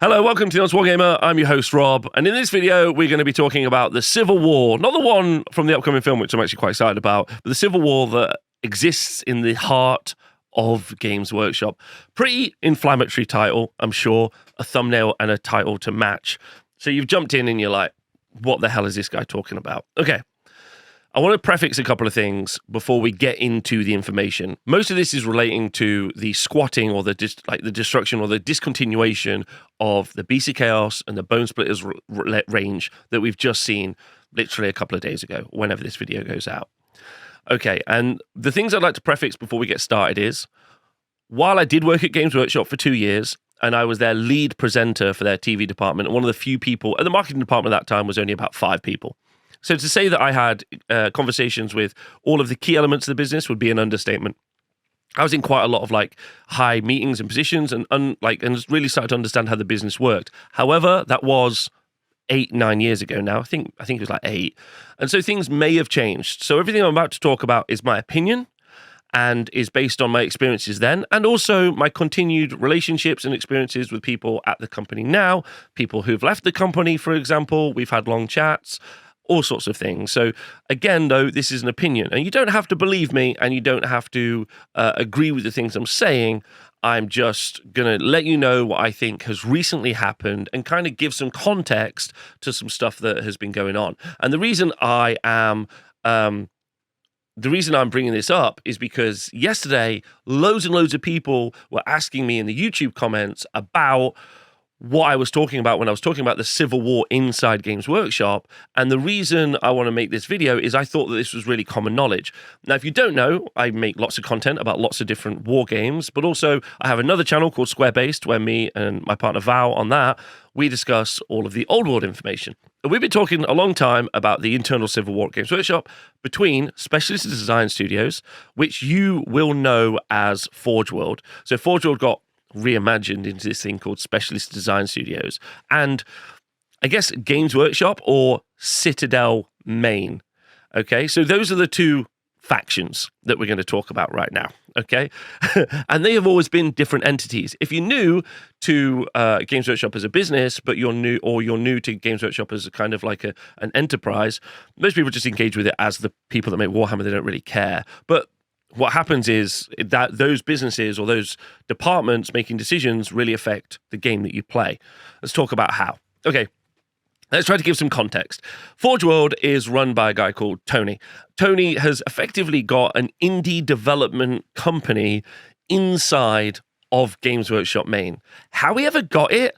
Hello, welcome to the Honest Wargamer. I'm your host, Rob, and in this video, we're going to be talking about the Civil War, not the one from the upcoming film, which I'm actually quite excited about, but the Civil War that exists in the heart of Games Workshop. Pretty inflammatory title, I'm sure, a thumbnail and a title to match. So you've jumped in and you're like, what the hell is this guy talking about? Okay. I want to prefix a couple of things before we get into the information. Most of this is relating to the squatting or the destruction or the discontinuation of the BC Chaos and the Bone Splitters range that we've just seen literally a couple of days ago, whenever this video goes out. Okay, and the things I'd like to prefix before we get started is, while I did work at Games Workshop for 2 years, and I was their lead presenter for their TV department, and one of the few people, and the marketing department at that time was only about 5 people. So to say that I had conversations with all of the key elements of the business would be an understatement. I was in quite a lot of high meetings and positions and really started to understand how the business worked. However, that was 8-9 years ago now. I think it was 8. And so things may have changed. So everything I'm about to talk about is my opinion and is based on my experiences then, and also my continued relationships and experiences with people at the company now, people who've left the company, for example. We've had long chats, all sorts of things. So again, though, this is an opinion, and you don't have to believe me, and you don't have to agree with the things I'm saying. I'm just going to let you know what I think has recently happened and kind of give some context to some stuff that has been going on. And the reason I'm bringing this up is because yesterday, loads and loads of people were asking me in the YouTube comments about what I was talking about when I was talking about the Civil War inside Games Workshop. And the reason I want to make this video is I thought that this was really common knowledge. Now, if you don't know, I make lots of content about lots of different war games, but also I have another channel called Square Based where me and my partner Val on that, we discuss all of the old world information. And we've been talking a long time about the internal Civil War at Games Workshop between Specialist Design Studios, which you will know as Forge World. So Forge World got reimagined into this thing called Specialist Design Studios, and I guess Games Workshop or Citadel Main. Okay, so those are the two factions that we're going to talk about right now. Okay, and they have always been different entities. If you're new to Games Workshop as a business, but you're new to Games Workshop as a kind of like an enterprise, most people just engage with it as the people that make Warhammer. They don't really care, but what happens is that those businesses or those departments making decisions really affect the game that you play. Let's talk about how. Okay, let's try to give some context. Forge World is run by a guy called Tony. Tony has effectively got an indie development company inside of Games Workshop Main. How he ever got it,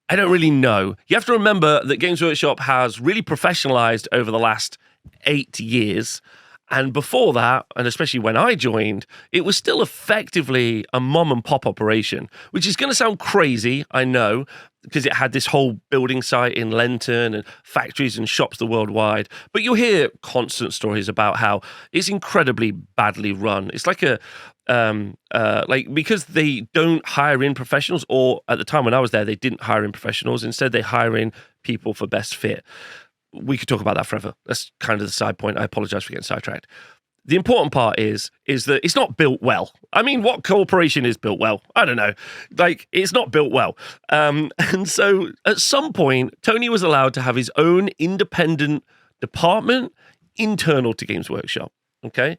I don't really know. You have to remember that Games Workshop has really professionalized over the last 8 years. And before that, and especially when I joined, it was still effectively a mom and pop operation, which is going to sound crazy, I know, because it had this whole building site in Lenton and factories and shops the worldwide. But you'll hear constant stories about how it's incredibly badly run. It's like because they don't hire in professionals, or at the time when I was there, they didn't hire in professionals. Instead, they hire in people for best fit. We could talk about that forever. That's kind of the side point. I apologize for getting sidetracked. The important part is that it's not built well. I mean, what corporation is built well? I don't know. It's not built well. And so at some point, Tony was allowed to have his own independent department internal to Games Workshop. Okay.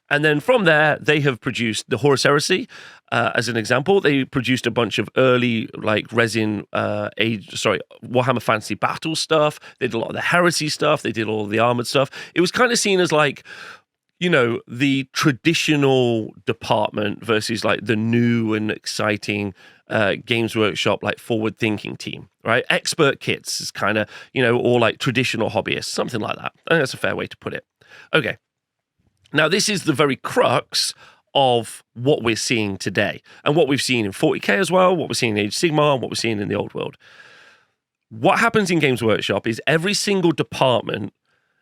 And then from there, they have produced the Horus Heresy. As an example, they produced a bunch of early Warhammer Fantasy Battle stuff. They did a lot of the Heresy stuff. They did all of the Armored stuff. It was kind of seen as the traditional department versus the new and exciting Games Workshop forward thinking team, right? Expert kits is kind of or traditional hobbyists, something like that. I think that's a fair way to put it. Okay. Now, this is the very crux of what we're seeing today and what we've seen in 40K as well, what we're seeing in Age of Sigmar, and what we're seeing in the old world. What happens in Games Workshop is every single department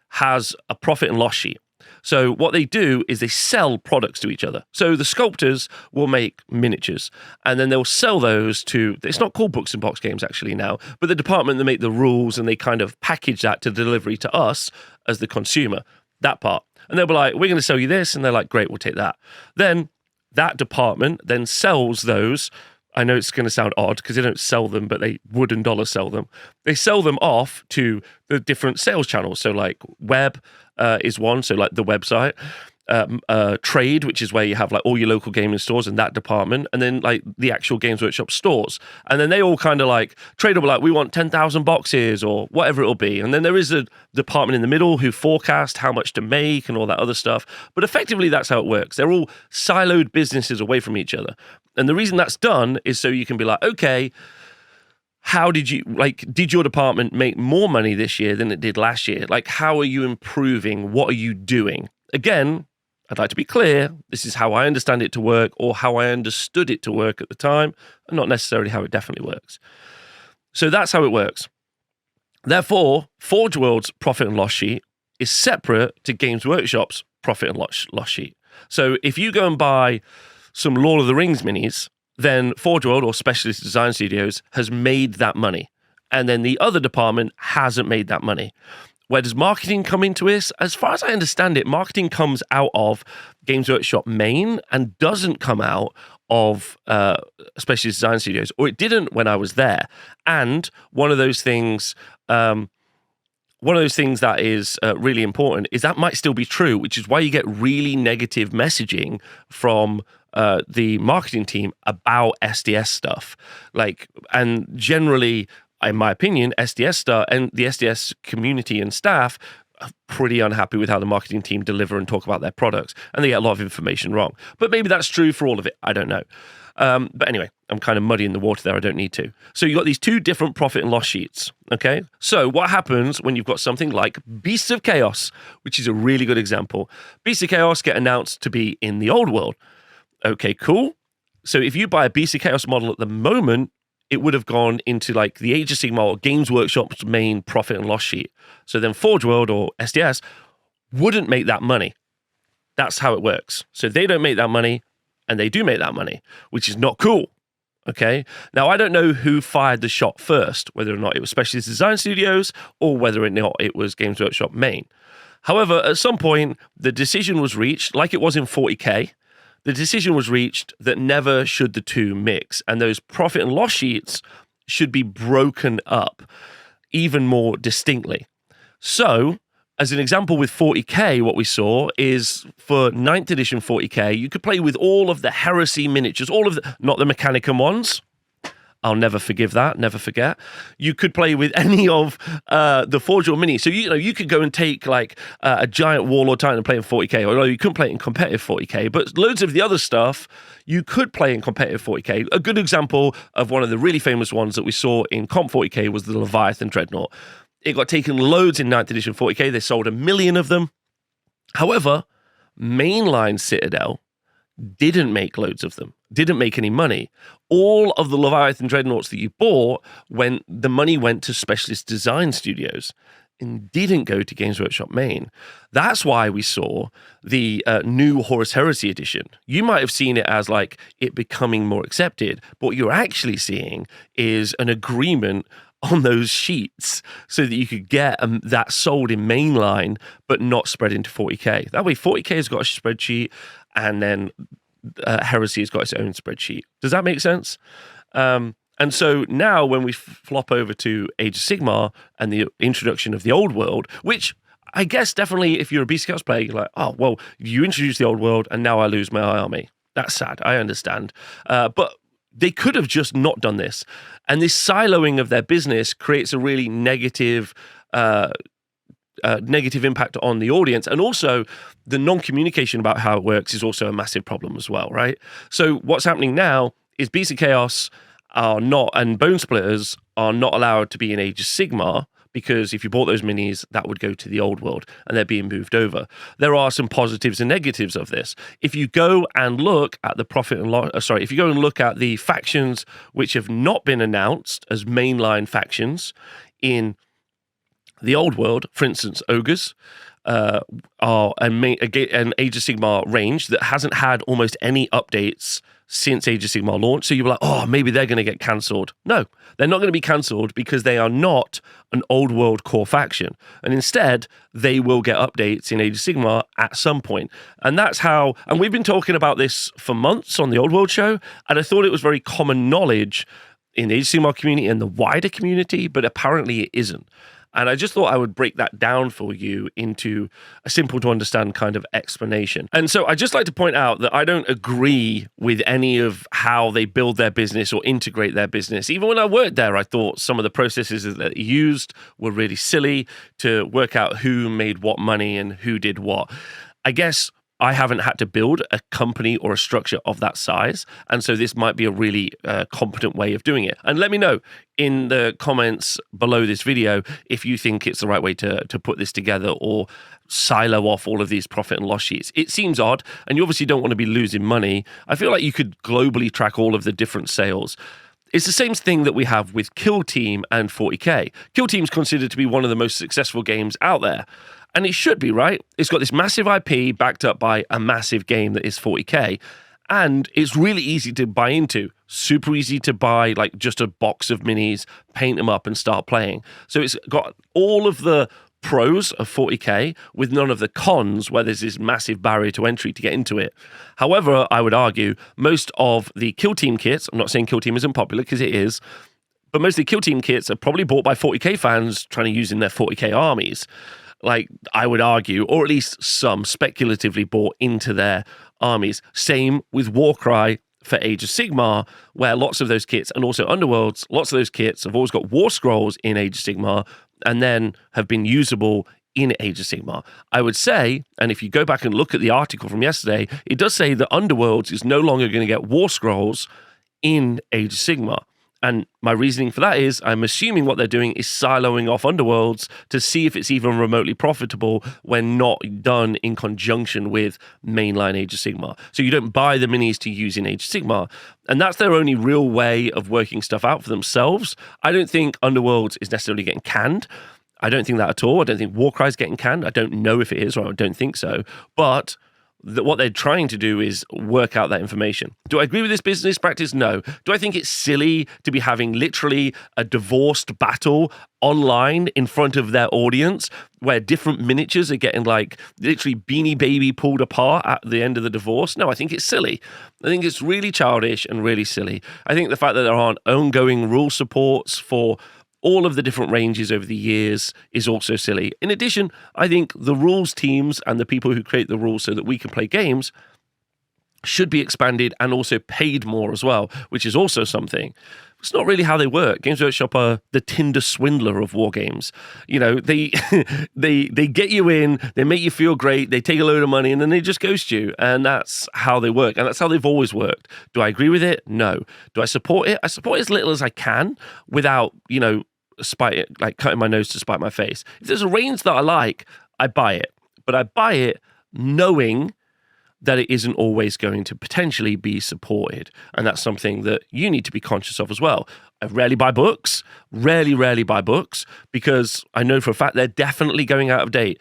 has a profit and loss sheet. So what they do is they sell products to each other. So the sculptors will make miniatures and then they'll sell those to, it's not called Books and Box Games actually now, but the department that make the rules and they kind of package that to delivery to us as the consumer, that part. And they'll be like, we're going to sell you this. And they're like, great, we'll take that. Then that department then sells those I know it's going to sound odd because they don't sell them, but they would and dollar sell them. They sell them off to the different sales channels. So like web is one, so like the website. Trade, which is where you have like all your local gaming stores and that department, and then like the actual Games Workshop stores, and then they all kind of like trade up, like we want 10,000 boxes or whatever it'll be, and then there is a department in the middle who forecast how much to make and all that other stuff. But effectively, that's how it works. They're all siloed businesses away from each other, and the reason that's done is so you can be like, okay, did your department make more money this year than it did last year? Like, how are you improving? What are you doing? Again, I'd like to be clear, this is how I understand it to work, or how I understood it to work at the time, and not necessarily how it definitely works. So that's how it works. Therefore, Forge World's profit and loss sheet is separate to Games Workshop's profit and loss sheet. So if you go and buy some Lord of the Rings minis, then Forge World or Specialist Design Studios has made that money. And then the other department hasn't made that money. Where does marketing come into this? As far as I understand it, marketing comes out of Games Workshop main and doesn't come out of Specialist Design Studios, or it didn't when I was there. And one of those things that is really important is that might still be true, which is why you get really negative messaging from the marketing team about SDS stuff. And generally, in my opinion, SDS stuff and the SDS community and staff are pretty unhappy with how the marketing team deliver and talk about their products, and they get a lot of information wrong. But maybe that's true for all of it. I don't know. But anyway, I'm kind of muddying the water there. I don't need to. So you've got these two different profit and loss sheets, okay? So what happens when you've got something like Beasts of Chaos, which is a really good example. Beasts of Chaos get announced to be in the old world. Okay, cool. So if you buy a Beasts of Chaos model at the moment, it would have gone into like the Age of Sigmar or Games Workshop's main profit and loss sheet. So then Forge World or SDS wouldn't make that money. That's how it works. So they don't make that money, and they do make that money, which is not cool. Okay. Now, I don't know who fired the shot first, whether or not it was Specialist Design Studios or whether or not it was Games Workshop main. However, at some point, the decision was reached, like it was in 40K, the decision was reached that never should the two mix, and those profit and loss sheets should be broken up even more distinctly. So, as an example with 40K, what we saw is for 9th edition 40K, you could play with all of the Heresy miniatures, not the Mechanicum ones. I'll never forgive that, never forget. You could play with any of the Forge World Mini. So, you could go and take like a giant Warlord Titan and play in 40K, although you couldn't play it in competitive 40K, but loads of the other stuff you could play in competitive 40K. A good example of one of the really famous ones that we saw in Comp 40K was the Leviathan Dreadnought. It got taken loads in 9th edition 40K. They sold 1 million of them. However, mainline Citadel didn't make loads of them, didn't make any money. All of the Leviathan Dreadnoughts that you bought, the money went to Specialist Design Studios and didn't go to Games Workshop main. That's why we saw the new Horus Heresy edition. You might have seen it as like it becoming more accepted, but what you're actually seeing is an agreement on those sheets so that you could get that sold in mainline but not spread into 40K. That way 40K has got a spreadsheet, and then Heresy has got its own spreadsheet. Does that make sense? And so now when we flop over to Age of Sigmar and the introduction of the old world, which I guess definitely if you're a Beast Scouts player, you're like, oh, well, you introduced the old world and now I lose my army. That's sad. I understand. But they could have just not done this. And this siloing of their business creates a really negative impact on the audience. And also the non-communication about how it works is also a massive problem as well, right? So what's happening now is Beasts of Chaos and Bone Splitters are not allowed to be in Age of Sigmar, because if you bought those minis, that would go to the old world and they're being moved over. There are some positives and negatives of this. If you go and look at the if you go and look at the factions which have not been announced as mainline factions in the old world, for instance, Ogres, are an Age of Sigmar range that hasn't had almost any updates since Age of Sigmar launch. So you're like, oh, maybe they're going to get cancelled. No, they're not going to be cancelled because they are not an old world core faction. And instead, they will get updates in Age of Sigmar at some point. And that's how, and we've been talking about this for months on the Old World show, and I thought it was very common knowledge in the Age of Sigmar community and the wider community, but apparently it isn't. And I just thought I would break that down for you into a simple to understand kind of explanation. And so I just like to point out that I don't agree with any of how they build their business or integrate their business. Even when I worked there, I thought some of the processes that they used were really silly to work out who made what money and who did what. I guess I haven't had to build a company or a structure of that size. And so this might be a really competent way of doing it. And let me know in the comments below this video if you think it's the right way to put this together or silo off all of these profit and loss sheets. It seems odd, and you obviously don't want to be losing money. I feel like you could globally track all of the different sales. It's the same thing that we have with Kill Team and 40K. Kill Team's considered to be one of the most successful games out there. And it should be, right? It's got this massive IP backed up by a massive game that is 40K. And it's really easy to buy into. Super easy to buy, like just a box of minis, paint them up and start playing. So it's got all of the pros of 40K with none of the cons where there's this massive barrier to entry to get into it. However, I would argue most of the Kill Team kits, I'm not saying Kill Team isn't popular because it is, but most of the Kill Team kits are probably bought by 40K fans trying to use in their 40K armies. Like, I would argue, or at least some speculatively bought into their armies. Same with Warcry for Age of Sigmar, where lots of those kits, and also Underworlds, lots of those kits have always got War Scrolls in Age of Sigmar, and then have been usable in Age of Sigmar. I would say, and if you go back and look at the article from yesterday, it does say that Underworlds is no longer going to get War Scrolls in Age of Sigmar. And my reasoning for that is I'm assuming what they're doing is siloing off Underworlds to see if it's even remotely profitable when not done in conjunction with mainline Age of Sigmar. So you don't buy the minis to use in Age of Sigmar. And that's their only real way of working stuff out for themselves. I don't think Underworlds is necessarily getting canned. I don't think that at all. I don't think Warcry is getting canned. I don't know if it is, or I don't think so. But what they're trying to do is work out that information. Do I agree with this business practice? No. Do I think it's silly to be having literally a divorced battle online in front of their audience where different miniatures are getting like literally Beanie Baby pulled apart at the end of the divorce? No, I think it's silly. I think it's really childish and really silly. I think the fact that there aren't ongoing rule supports for all of the different ranges over the years is also silly. In addition, I think the rules teams and the people who create the rules so that we can play games should be expanded and also paid more as well, which is also something. It's not really how they work. Games Workshop are the Tinder swindler of war games. You know, they they get you in, they make you feel great, they take a load of money, and then they just ghost you. And that's how they work. And that's how they've always worked. Do I agree with it? No. Do I support it? I support it as little as I can without, you know, like cutting my nose to spite my face. If there's a range that I like, I buy it. But I buy it knowing that it isn't always going to potentially be supported. And that's something that you need to be conscious of as well. I rarely buy books, rarely buy books, because I know for a fact they're definitely going out of date.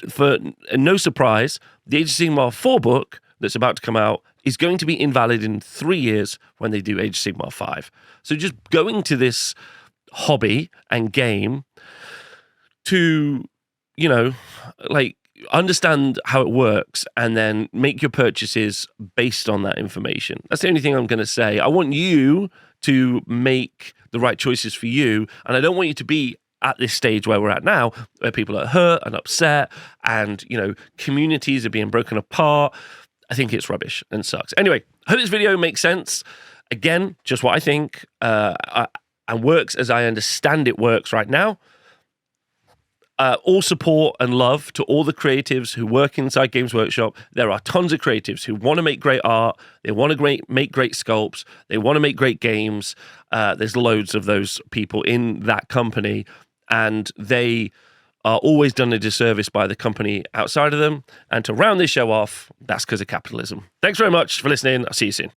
For no surprise, the Age of Sigmar 4 book that's about to come out is going to be invalid in 3 years when they do Age of Sigmar 5. So just going to this hobby and game to, you know, like, understand how it works and then make your purchases based on that information. That's the only thing I'm going to say. I want you to make the right choices for you, and I don't want you to be at this stage where we're at now, where people are hurt and upset and, you know, communities are being broken apart. I think it's rubbish and sucks. Anyway, I hope this video makes sense. Again, just what I think and works as I understand it works right now. All support and love to all the creatives who work inside Games Workshop. There are tons of creatives who want to make great art. They want to make great sculpts. They want to make great games. There's loads of those people in that company, and they are always done a disservice by the company outside of them. And to round this show off, that's because of capitalism. Thanks very much for listening. I'll see you soon.